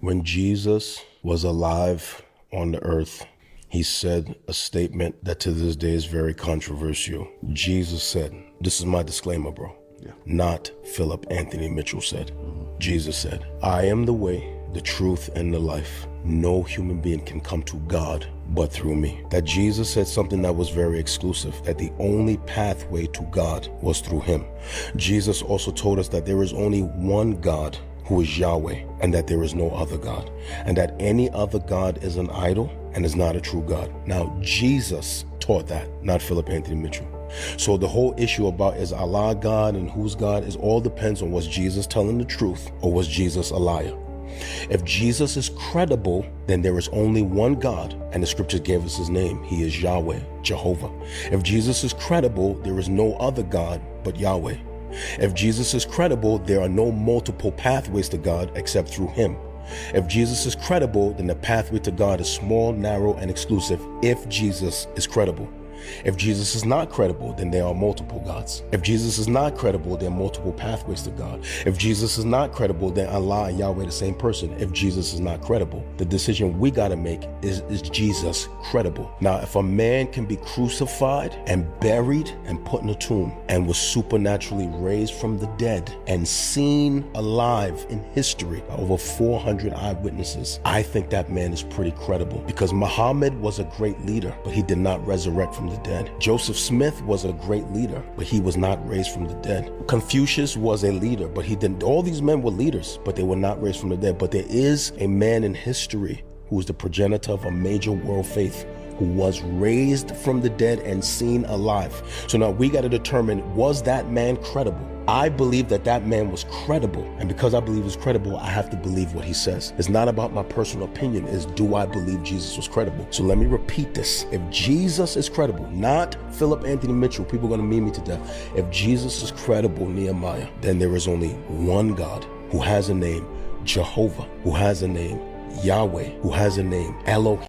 When Jesus was alive on the earth, he said a statement that to this day is very controversial. Jesus said, this is my disclaimer, bro. Not Philip Anthony Mitchell said. Jesus said, I am the way, the truth, and the life. No human being can come to God but through me. That Jesus said something that was very exclusive, that the only pathway to God was through him. Jesus also told us that there is only one God, who is Yahweh, and that there is no other God, and that any other God is an idol and is not a true God. Now, Jesus taught that, not Philip Anthony Mitchell. So the whole issue about is Allah God and who's God is all depends on was Jesus telling the truth or was Jesus a liar. If Jesus is credible, then there is only one God, and the scriptures gave us his name. He is Yahweh, Jehovah. If Jesus is credible, there is no other God but Yahweh. If Jesus is credible, there are no multiple pathways to God except through him. If Jesus is credible, then the pathway to God is small, narrow, and exclusive if Jesus is credible. If Jesus is not credible, then there are multiple gods. If Jesus is not credible, there are multiple pathways to God. If Jesus is not credible, then Allah and Yahweh are the same person. If Jesus is not credible, the decision we got to make is Jesus credible? Now, if a man can be crucified and buried and put in a tomb and was supernaturally raised from the dead and seen alive in history by over 400 eyewitnesses, I think that man is pretty credible, because Muhammad was a great leader, but he did not resurrect from the dead. Joseph Smith was a great leader, but he was not raised from the dead. Confucius was a leader, but he didn't. All these men were leaders, but they were not raised from the dead. But there is a man in history who is the progenitor of a major world faith who was raised from the dead and seen alive. So now we got to determine, was that man credible? I believe that that man was credible. And because I believe he's credible, I have to believe what he says. It's not about my personal opinion. It's, do I believe Jesus was credible? So let me repeat this. If Jesus is credible, not Philip Anthony Mitchell, people are going to mean me to death. If Jesus is credible, Nehemiah, then there is only one God who has a name, Jehovah, who has a name, Yahweh, who has a name, Elohim.